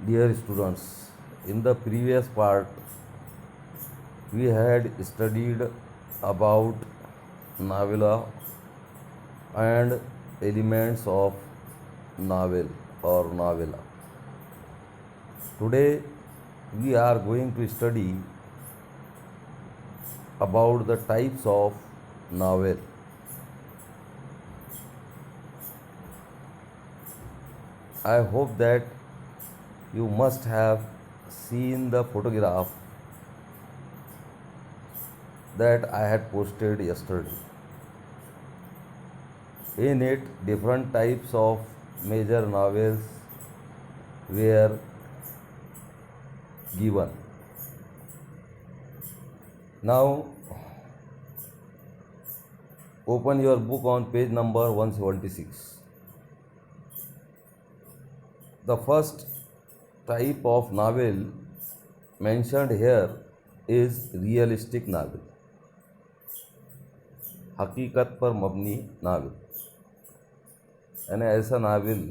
Dear students, in the previous part, we had studied about novella and elements of novel or novella. Today, we are going to study about the types of novel. I hope that you must have seen the photograph that I had posted yesterday. In it, different types of major novels were given. Now, open your book on page number 176. The first type of novel mentioned here is realistic novel, हकीकत पर मबनी novel, यानी ऐसा novel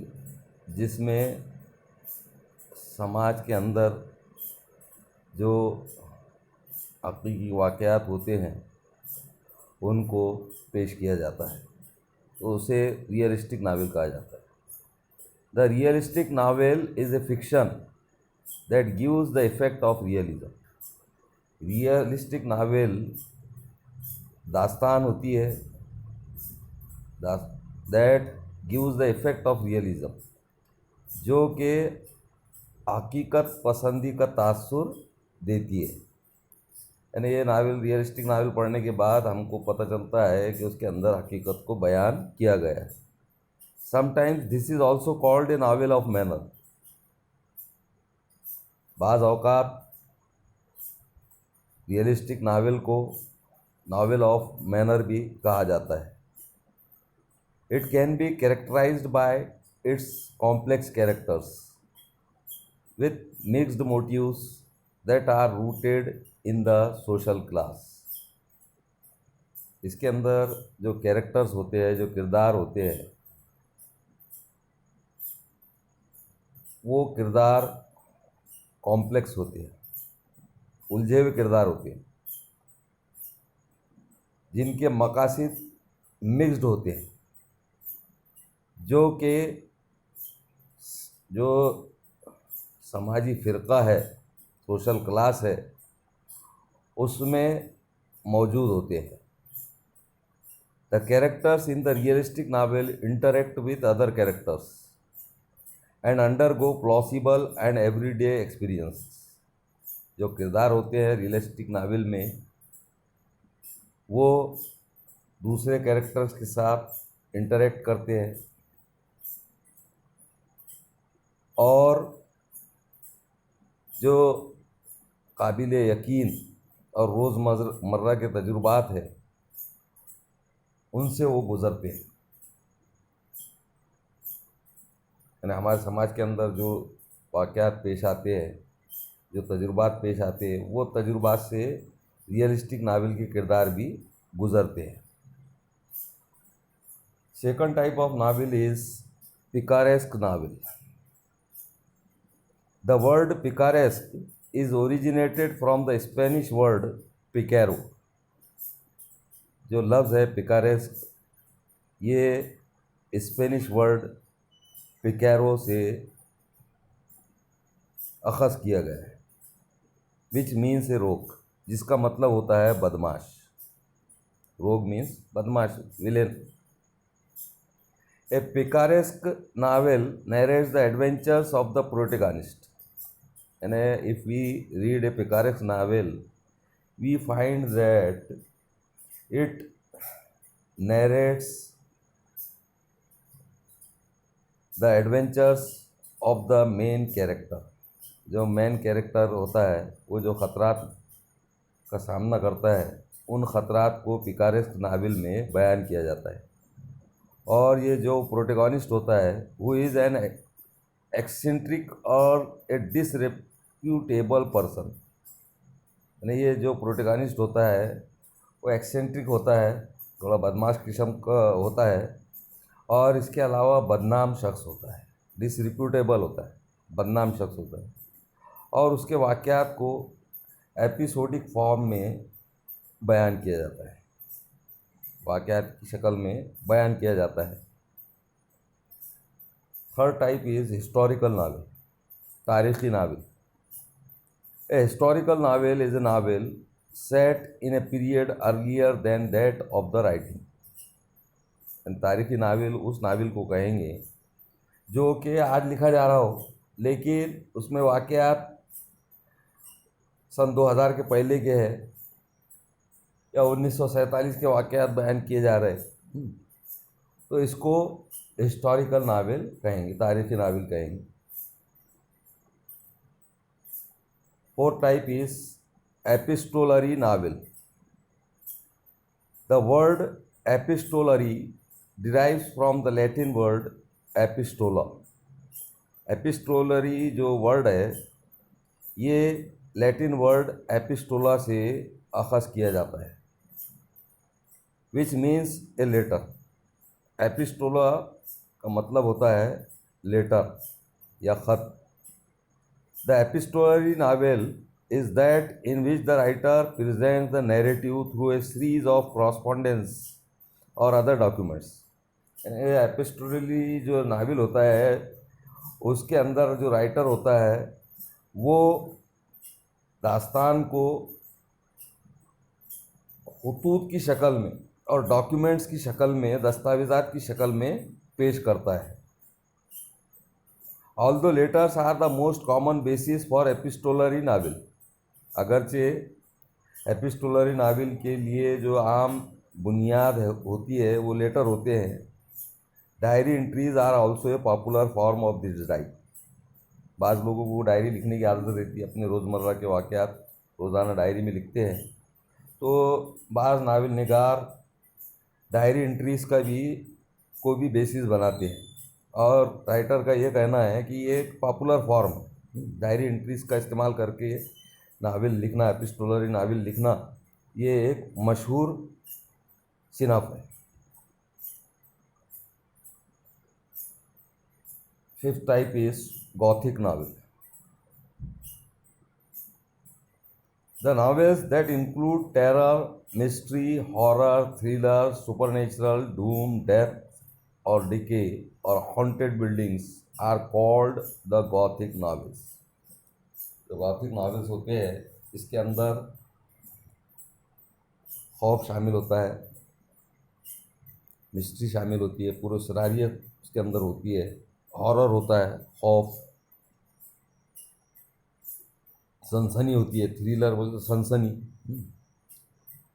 जिसमें समाज के अंदर जो हकीकी वाक़यात होते हैं उनको पेश किया जाता है, तो उसे रियलिस्टिक नावल कहा जाता है. The realistic novel is a fiction that gives the effect of realism. Realistic novel दास्तान होती है that gives the effect of realism, जो कि हकीकत पसंदी का तासुर देती है. यानी ये नावल, रियलिस्टिक नावल पढ़ने के बाद हमको पता चलता है कि उसके अंदर हकीकत को बयान किया गया है. Sometimes this is also called a novel of manner. बाज़ औक़ात रियलिस्टिक नावल को नावल ऑफ मैनर भी कहा जाता है. It can be characterised by its complex characters with mixed motives that are rooted in the social class. इसके अंदर जो कैरेक्टर्स होते हैं, जो किरदार होते हैं, वो किरदार कॉम्प्लेक्स होते हैं, उलझे हुए किरदार होते हैं, जिनके मकासद मिक्स्ड होते हैं, जो समाजी फ़िरका है, सोशल क्लास है, उसमें मौजूद होते हैं. The characters in the realistic novel interact with other characters and undergo plausible and everyday experience. जो किरदार होते हैं रियलिस्टिक नावल में, वो दूसरे कैरेक्टर्स के साथ इंटरेक्ट करते हैं और जो काबिल यकीन और रोज़मर्रा के तजुर्बात हैं उनसे वो गुज़रते हैं. यानी हमारे समाज के अंदर जो वाक़यात पेश आते हैं, जो तजुर्बात पेश आते हैं, वो तजुर्बात से रियलिस्टिक नावल के किरदार भी गुज़रते हैं. Second type of novel is picaresque novel. The word picaresque is originated from the Spanish word picaro. जो लफ्ज़ है पिकारेस्क, ये स्पेनिश वर्ड पिकारो से अखज़ किया गया है, विच मीन्स ए रोग, जिसका मतलब होता है बदमाश. रोग मीन्स बदमाश, villain. A picaresque novel narrates the adventures of the protagonist. And if we read a picaresque novel, we find that it narrates the adventures of the main character. जो main character होता है, वो जो ख़तरात का सामना करता है, उन ख़तरात को पिकारेस्क नावल में बयान किया जाता है. और ये जो प्रोटैगनिस्ट होता है, वो इज़ एन एक्सेंट्रिक और ए डिसरेप्यूटेबल पर्सन. यानी ये जो प्रोटैगनिस्ट होता है वो एक्सेंट्रिक होता है, थोड़ा बदमाश किस्म का होता है, और इसके अलावा बदनाम शख्स होता है, डिसरिप्यूटेबल होता है, बदनाम शख्स होता है, और उसके वाक़यात को एपिसोडिक फॉर्म में बयान किया जाता है, वाक़यात की शक्ल में बयान किया जाता है। Third type is historical novel, तारीख़ी novel. A historical novel is a novel set in a period earlier than that of the writing. तारीख़ी नावल उस नावल को कहेंगे जो कि आज लिखा जा रहा हो, लेकिन उसमें वाक़यात सन 2000 के पहले के हैं या 1947 के वाक़यात बयान किए जा रहे हैं, तो इसको हिस्टोरिकल नावल कहेंगे, तारीख़ी नावल कहेंगे। Fourth type is epistolary novel. The word epistolary derives from the Latin word epistola. Epistolary जो वर्ड है ये लैटिन वर्ड एपिस्टोला से अखज़ किया जाता है, विच मीन्स ए लेटर। एपिस्टोला का मतलब होता है लेटर या ख़त। The epistolary novel is that in which the writer presents the narrative through a series of correspondence or other documents. Epistolary जो नावल होता है उसके अंदर जो राइटर होता है वो दास्तान को खुतूत की शक्ल में और डॉक्यूमेंट्स की शक्ल में, दस्तावेज़ात की शक्ल में पेश करता है। Although letters are the most common basis for epistolary novel, अगरचे एपिस्टोलरी नावल के लिए जो आम बुनियाद होती है वो लेटर होते हैं। Diary entries are also a popular form of this type. बाज़ लोगों को डायरी लिखने की आदत रहती है, अपने रोज़मर्रा के वाक़यात रोज़ाना डायरी में लिखते हैं, तो बाज़ नावल निगार डायरी एंट्रीज़ का भी कोई भी बेसिस बनाते हैं, और राइटर का ये कहना है कि ये एक पॉपुलर फॉर्म, डायरी एंट्रीज़ का इस्तेमाल करके नावल लिखना, एपिस्टोलरी नावल लिखना, ये एक मशहूर सिनफ है। Fifth type is gothic novel. The novels that include terror, mystery, horror, thriller, supernatural, doom, death और डिके और haunted buildings are called the gothic novels. जो गॉथिक नॉवेल्स होते हैं इसके अंदर खौफ शामिल होता है, मिस्ट्री शामिल होती है, पूरी शरारियत उसके अंदर होती है, हॉरर होता है, खौफ, सनसनी होती है, थ्रिलर बोलते सनसनी।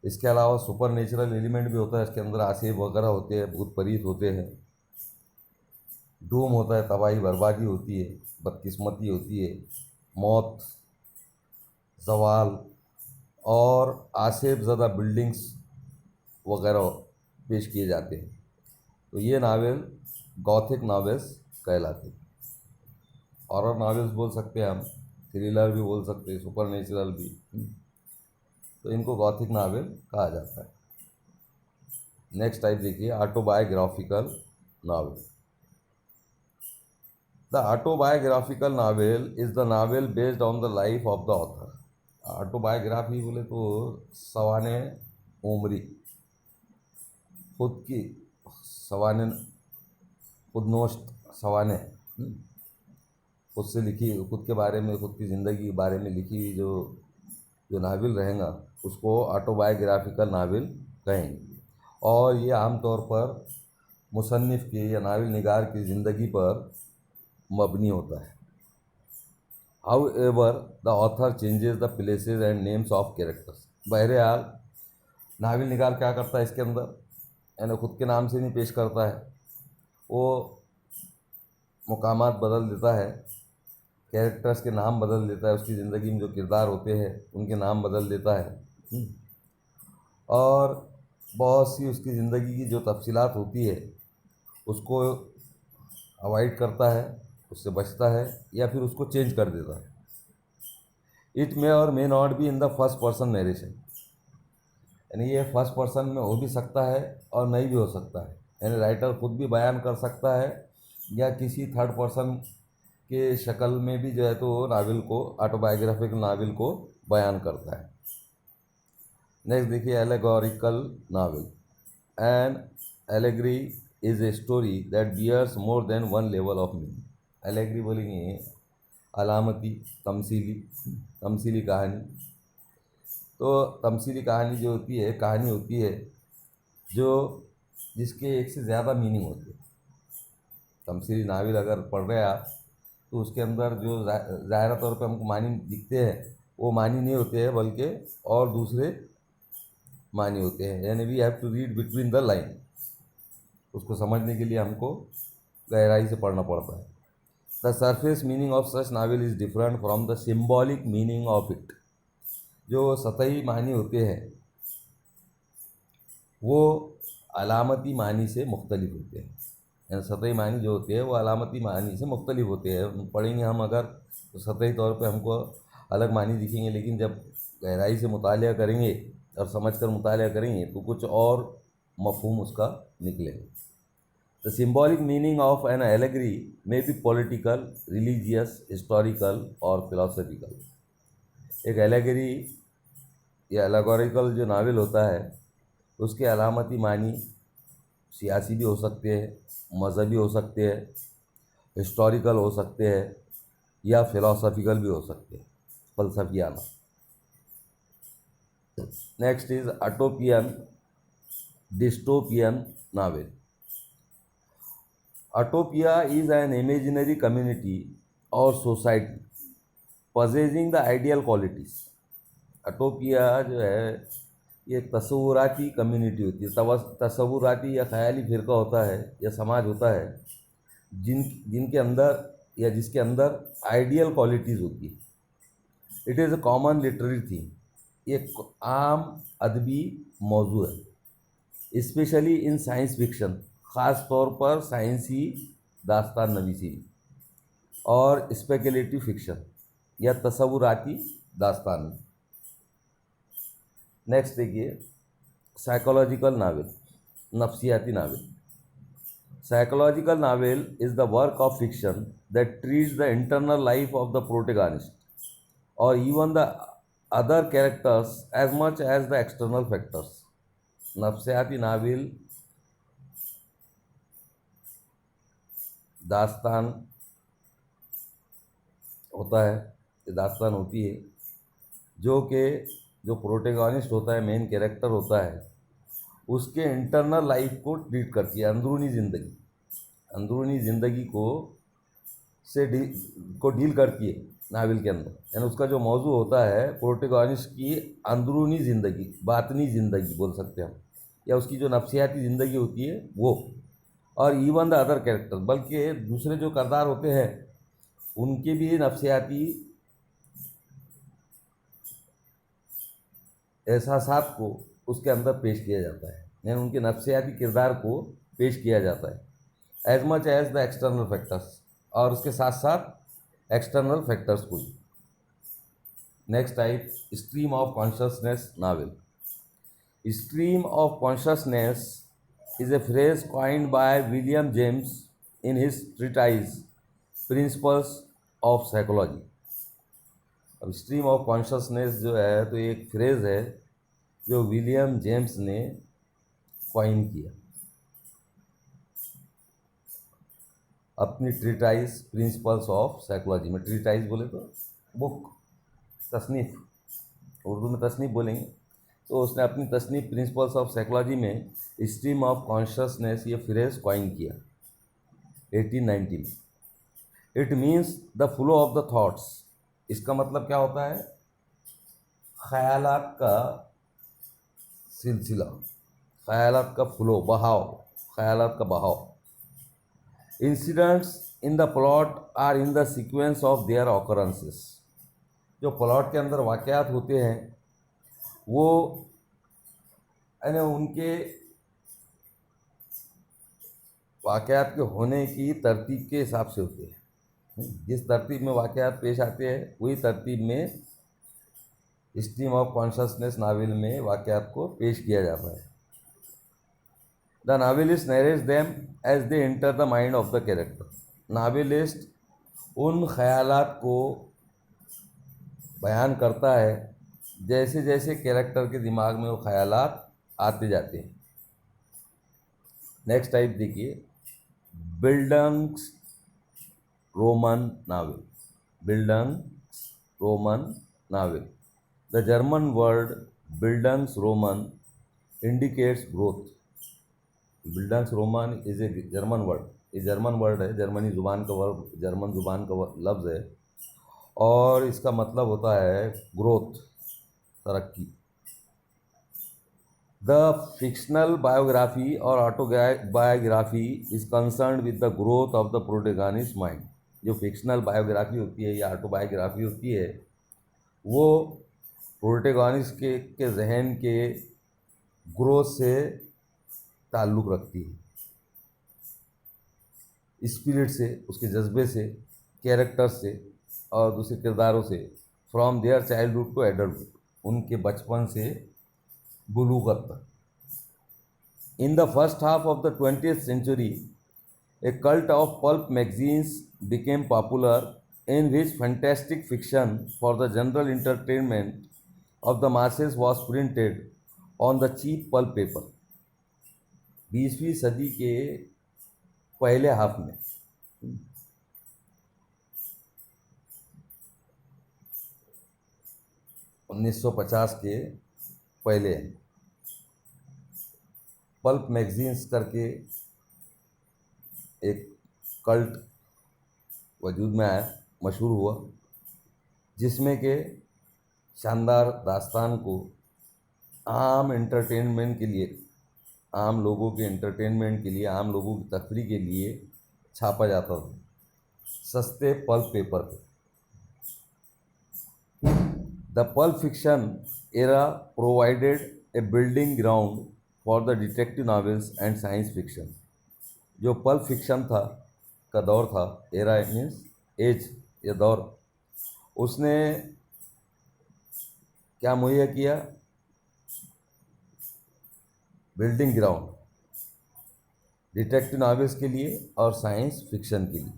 इसके अलावा सुपर नेचुरल एलिमेंट भी होता है, इसके अंदर आसेब वगैरह होते हैं, भूत प्रेत होते हैं। डूम होता है, तबाही बर्बादी होती है, बदकिस्मती होती है, मौत, जवाल और आसेब ज़दा बिल्डिंग्स वगैरह पेश किए जाते हैं। तो ये नावल गॉथिक नॉवेल्स कहलाते हैं। हॉरर नॉवेल्स बोल सकते हैं हम, थ्रिलर भी बोल सकते हैं, सुपर नेचुरल भी, तो इनको गॉथिक नावल कहा जाता है। नेक्स्ट टाइप देखिए, autobiographical novel. The autobiographical novel is the novel based on the life of the author. Autobiography बोले तो सवाने उम्री, खुद की सवाने, खुदनोश्त सवाने, खुद से लिखी, खुद के बारे में, खुद की ज़िंदगी के बारे में लिखी हुई जो नावल रहेगा उसको ऑटोबायोग्राफिकल नावल कहेंगे। और ये आमतौर पर मुसन्निफ़ की या नावल निगार की ज़िंदगी पर मबनी होता है। However the author changes the places and names of characters. बहरहाल नावल निगार क्या करता है इसके अंदर, यानी खुद के नाम से नहीं पेश करता है, वो मुकामात बदल देता है, कैरेक्टर्स के नाम बदल देता है, उसकी ज़िंदगी में जो किरदार होते हैं उनके नाम बदल देता है, और बहुत सी उसकी ज़िंदगी की जो तफसीलात होती है उसको अवॉइड करता है, उससे बचता है या फिर उसको चेंज कर देता है। इट मे और may not be in the first person narration, यानी ये फर्स्ट पर्सन में हो भी सकता है और नहीं भी हो सकता है, यानी राइटर खुद भी बयान कर सकता है या किसी थर्ड पर्सन के शक्ल में भी जो है तो वो नावल को, ऑटोबायोग्राफिकल नावल को बयान करता है। नेक्स्ट देखिए allegorical novel. An allegory is a story that bears more than one level of meaning. Allegory बोलेंगे अलामती, तमसीली कहानी। तो तमसीली कहानी जो होती है, कहानी होती है जो जिसके एक से ज़्यादा मीनिंग होते हैं। तमसीली नावल अगर पढ़ रहे हैं आप तो उसके अंदर जो ज़ाहिर तौर पे हमको मानी दिखते हैं वो मानी नहीं होते हैं, बल्कि और दूसरे मानी होते हैं। यानी we have to read between the line. उसको समझने के लिए हमको गहराई से पढ़ना पड़ता है। The surface meaning of such novel is different from the symbolic meaning of it. जो सतही मानी होते हैं वो अलामती मानी से मुख्तलिफ होते हैं। यानी सतही मानी जो होते हैं वो अलामती मानी से मुख्तलिफ होते हैं। पढ़ेंगे हम अगर तो सतही तौर पे हमको अलग मानी दिखेंगे, लेकिन जब गहराई से मुतालिया करेंगे और समझकर मुतालिया करेंगे तो कुछ और मफहूम उसका निकलेगा। The symbolic meaning of an allegory may be political, religious, historical और फिलोसफिकल। एक एलेगरी या एलेगोरिकल जो नावल होता है उसके अलामती मानी सियासी भी हो सकते हैं, मज़हबी हो सकते हैं, हिस्टोरिकल हो सकते हैं या फिलोसफिकल भी हो सकते हैं, फलसफियाना। Next is utopian dystopian novel. Utopia is an imaginary community और society possessing the ideal qualities. Utopia जो है ये तसव्वुराती कम्युनिटी होती है, तसव्वुराती या ख़याली फ़िरका होता है या समाज होता है जिनके अंदर या जिसके अंदर आइडियल क्वालिटीज़ होती है। It is a common literary theme. ये आम अदबी मौजू है, स्पेशली इन साइंस फिक्शन, ख़ास तौर पर साइंसी दास्तान नवीसी और स्पेकुलेटिव फिक्शन या तसव्वुराती दास्तान में। नेक्स्ट देखिए साइकोलॉजिकल नावल, नफ्सियाती नावल। Psychological novel is the work of fiction that treats the internal life of the protagonist और even the other characters as much as the external factors. नफ्सियाती नावल दास्तान होता है, दास्तान होती है जो प्रोटैगनिस्ट होता है, मेन कैरेक्टर होता है, उसके इंटरनल लाइफ को ट्रीट करती है, अंदरूनी ज़िंदगी को डील करती है नावल के अंदर। यानी उसका जो मौजू होता है प्रोटैगनिस्ट की अंदरूनी ज़िंदगी, बातनी ज़िंदगी बोल सकते हैं हम, या उसकी जो नफ्सियाती ज़िंदगी होती है वो, और इवन द अदर कैरेक्टर, बल्कि दूसरे जो किरदार होते हैं उनके भी नफ्सियाती एहसासात को उसके अंदर पेश किया जाता है। यानी उनके नफ्सियाती किरदार को पेश किया जाता है as much as the external factors, और उसके साथ साथ एक्सटर्नल फैक्टर्स को। Next type stream of consciousness novel. Stream of consciousness is a phrase coined by William James in his treatise Principles of Psychology। अब स्ट्रीम ऑफ कॉन्शसनेस जो है तो एक फ्रेज़ है जो विलियम जेम्स ने कॉइन किया अपनी ट्रीटाइज प्रिंसिपल्स ऑफ साइकोलॉजी में। ट्रीटाइज बोले तो बुक, तसनीफ़, उर्दू में तसनीफ़ बोलेंगे। तो उसने अपनी तसनीफ़ प्रिंसिपल्स ऑफ साइकोलॉजी में स्ट्रीम ऑफ कॉन्शसनेस ये फ्रेज़ कॉइन किया 1890 में। It means the flow of the thoughts. इसका मतलब क्या होता है? ख़यालात का सिलसिला, ख़यालात का फ्लो, बहाव, ख़यालात का बहाव। Incidents in the plot are in the sequence of their occurrences. जो प्लॉट के अंदर वाक़यात होते हैं वो यानी उनके वाक़यात के होने की तरतीब के हिसाब से होते हैं। जिस तरतीब में वाक़यात पेश आते हैं वही तरतीब में स्ट्रीम ऑफ कॉन्शसनेस नावल में वाक़यात को पेश किया जाता है। The novelist narrates them as they enter the mind of the character. Novelist उन ख्यालात को बयान करता है जैसे जैसे कैरेक्टर के दिमाग में वो ख्यालात आते जाते हैं। नेक्स्ट टाइप देखिए, Bildungs Roman novel. Bildungs Roman novel. The German word Bildungs Roman indicates growth. Bildungs Roman is a German word, ये जर्मन वर्ड है, जर्मनी ज़ुबान का वर्ड, जर्मन ज़ुबान का लफ्ज़ है, और इसका मतलब होता है ग्रोथ, तरक्की। द फिक्शनल बायोग्राफी और autobiography is concern with the growth of the protagonist mind. जो फिक्शनल बायोग्राफी होती है या ऑटोबायोग्राफी होती है वो प्रोटैगनिस्ट के जहन के ग्रोथ से ताल्लुक़ रखती है, स्पिरिट से, उसके जज्बे से, कैरेक्टर से और दूसरे किरदारों से, from their childhood to adulthood, उनके बचपन से बुलूगत तक। In the first half of the 20th century, a cult of pulp magazines became popular in which fantastic fiction for the general entertainment of the masses was printed on the cheap pulp paper। 20वीं सदी के पहले half में 1950 के पहले pulp magazines करके एक cult वजूद में आया, मशहूर हुआ, जिसमें के शानदार दास्तान को आम एंटरटेनमेंट के लिए, आम लोगों के एंटरटेनमेंट के लिए, आम लोगों की तफरीह के लिए छापा जाता था सस्ते पल्प पेपर पे। The pulp fiction era provided A building ground for the detective novels and science fiction. जो पल्प फिक्शन था का दौर था, एरा मीन्स एज या दौर, उसने क्या मुहैया किया? बिल्डिंग ग्राउंड डिटेक्टिव नॉवेल्स के लिए और साइंस फिक्शन के लिए।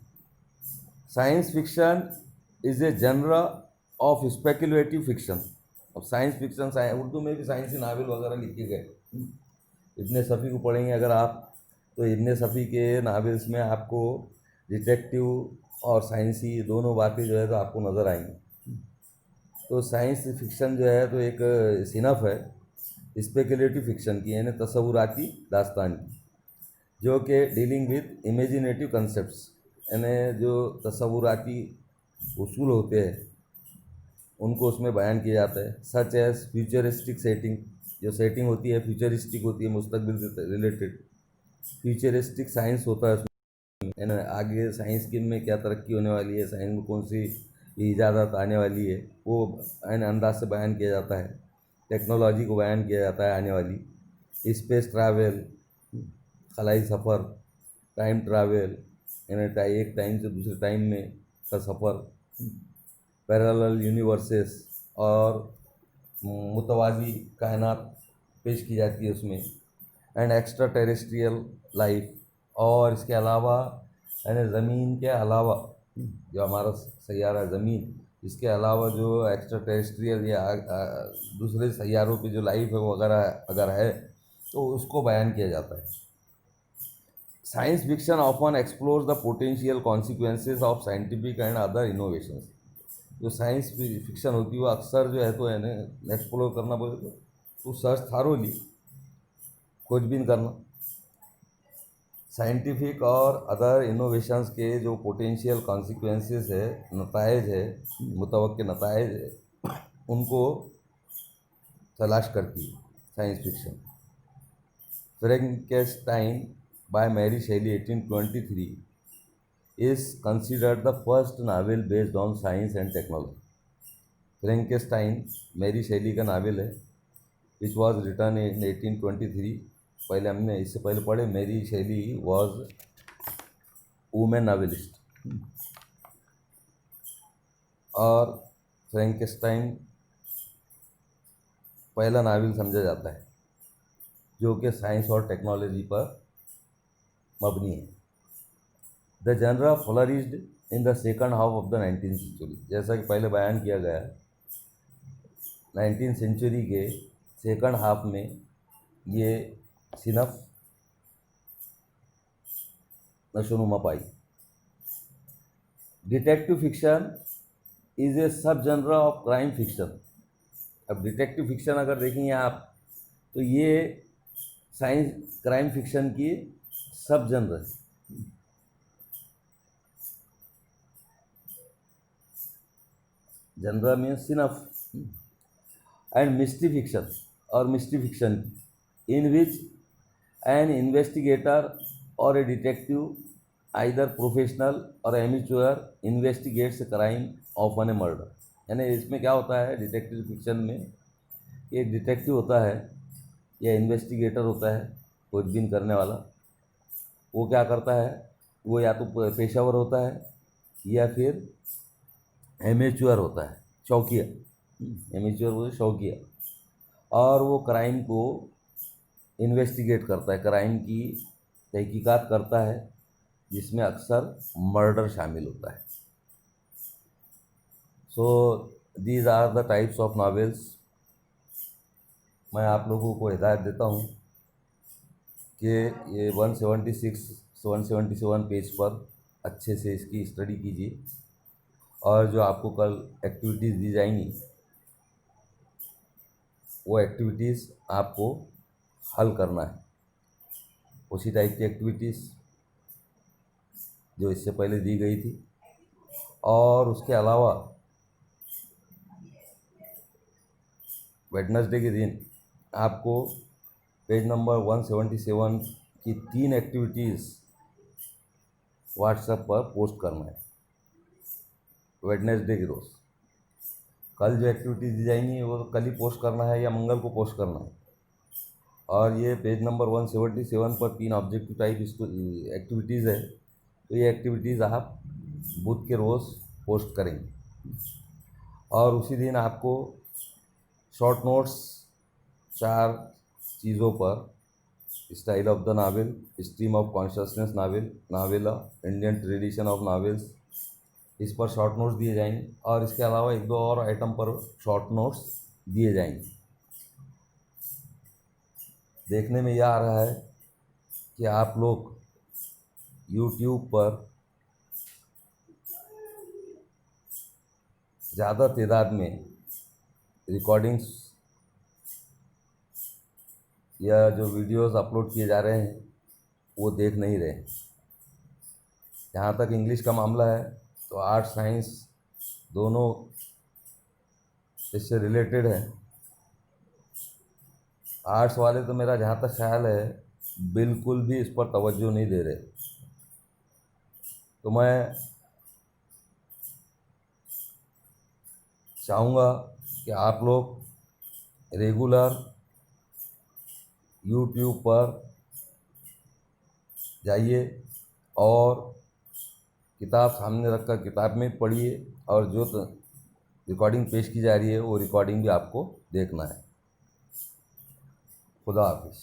Science fiction is a genre of speculative fiction. अब साइंस फिक्शन, उर्दू में भी साइंसी नावल वगैरह लिखे गए। इब्ने सफ़ी को पढ़ेंगे अगर आप, तो इब्ने सफ़ी के नावल्स में आपको डिटेक्टिव और साइंसी दोनों बातें जो है तो आपको नज़र आएंगी। तो साइंस फिक्शन जो है तो एक सिनफ है स्पेकुलेटिव फिक्शन की, यानी तसव्वुराती दास्तान की, जो कि डीलिंग विद इमेजिनेटिव कंसेप्ट्स, यानी जो तसव्वुराती उसूल होते हैं उनको उसमें बयान किया जाता है। सच एज फ्यूचरिस्टिक सेटिंग, जो सेटिंग होती है फ्यूचरिस्टिक होती है, मुस्तकबिल से रिलेटेड। फ्यूचरिस्टिक साइंस होता है उसमें, यानी आगे साइंस की में क्या तरक्की होने वाली है, साइंस में कौन सी ईजादात आने वाली है, वो यानी अंदाज से बयान किया जाता है। टेक्नोलॉजी को बयान किया जाता है आने वाली, स्पेस ट्रैवल, खलाई सफ़र, टाइम ट्रैवल, यानी एक टाइम से दूसरे टाइम में का सफ़र, पैरेलल यूनिवर्सेस और मुतवाज़ी कायनात पेश की जाती है उसमें, एंड एक्स्ट्रा टेरेस्ट्रियल लाइफ। और इसके अलावा यानी ज़मीन के अलावा जो हमारा सैयारा ज़मीन, इसके अलावा जो एक्स्ट्रा टेरेस्ट्रियल या दूसरे सैयारों की जो लाइफ है वगैरह अगर है तो उसको बयान किया जाता है। Science fiction often explores the potential consequences of scientific and other innovations. जो साइंस फिक्शन होती है वो अक्सर जो है तो यानी एक्सप्लोर करना बोले तो सर्च थारोली खोजबीन करना, साइंटिफिक और अदर इनोवेशंस के जो पोटेंशियल कॉन्सिक्वेंसेस है, नतायज है, मुतवक्किल नतायज है, उनको तलाश करती है science fiction. Frankenstein by Mary Shelley 1823 is considered the first novel based on science and technology। Frankenstein Mary Shelley का नावल है, विच वॉज रिटर्न इन 1823। पहले हमने इससे पहले पढ़े, Mary Shelley was women novelist, और फ्रैंकेनस्टाइन पहला नावल समझा जाता है जो कि साइंस और टेक्नोलॉजी पर मबनी है। The genre flourished in the second half of the 19th century. जैसा कि पहले बयान किया गया, 19th सेंचुरी के सेकंड हाफ में ये सिनफ नशोनुमा पाई। Detective fiction is a sub genre of crime fiction. अब डिटेक्टिव फिक्शन अगर देखेंगे आप तो ये साइंस क्राइम फिक्शन की सब जनर है। जनर मीन्स सिनफ। एंड मिस्ट्री फिक्शन, और mystery fiction in which an investigator और ए डिटेक्टिव आइदर प्रोफेशनल और amateur investigates crime of an a murder. यानी इसमें क्या होता है, डिटेक्टिव फिक्शन में एक डिटेक्टिव होता है या इन्वेस्टिगेटर होता है, खोजबीन करने वाला। वो क्या करता है, वो या तो पेशावर होता है या फिर एमेच्योर होता है, शौकिया। एमेच्योर वो शौकिया, और वो क्राइम को इन्वेस्टिगेट करता है, क्राइम की तहकीकात करता है, जिसमें अक्सर मर्डर शामिल होता है। So these are the types of novels. मैं आप लोगों को हिदायत देता हूँ कि ये 176 177 पेज पर अच्छे से इसकी स्टडी कीजिए, और जो आपको कल एक्टिविटीज़ दी जाएंगी वो एक्टिविटीज़ आपको हल करना है, उसी टाइप की एक्टिविटीज़ जो इससे पहले दी गई थी। और उसके अलावा वेडनेसडे के दिन आपको पेज नंबर 177 की 3 एक्टिविटीज़ व्हाट्सएप पर पोस्ट करना है वेडनेसडे के रोज़। कल जो एक्टिविटीज़ दी जाएंगी वो तो कल ही पोस्ट करना है या मंगल को पोस्ट करना है। और ये पेज नंबर 177 पर 3 ऑब्जेक्टिव टाइप एक्टिविटीज़ है, तो ये एक्टिविटीज़ आप बुध के रोज़ पोस्ट करेंगे। और उसी दिन आपको शॉर्ट नोट्स 4 चीज़ों पर, style of the novel, stream of consciousness novel, novella, Indian tradition of novels, इस पर शॉर्ट नोट्स दिए जाएंगे। और इसके अलावा 1-2 और आइटम पर शॉर्ट नोट्स दिए जाएंगे। देखने में यह आ रहा है कि आप लोग YouTube पर ज़्यादा तादाद में रिकॉर्डिंग्स या जो वीडियोस अपलोड किए जा रहे हैं वो देख नहीं रहे। जहाँ तक इंग्लिश का मामला है तो आर्ट साइंस दोनों इससे रिलेटेड है। आर्ट्स वाले तो मेरा जहाँ तक ख्याल है बिल्कुल भी इस पर तवज्जो नहीं दे रहे। तो मैं चाहूँगा कि आप लोग रेगुलर YouTube पर जाइए और किताब सामने रखकर किताब में पढ़िए, और जो रिकॉर्डिंग पेश की जा रही है वो रिकॉर्डिंग भी आपको देखना है। खुदा हाफिज़।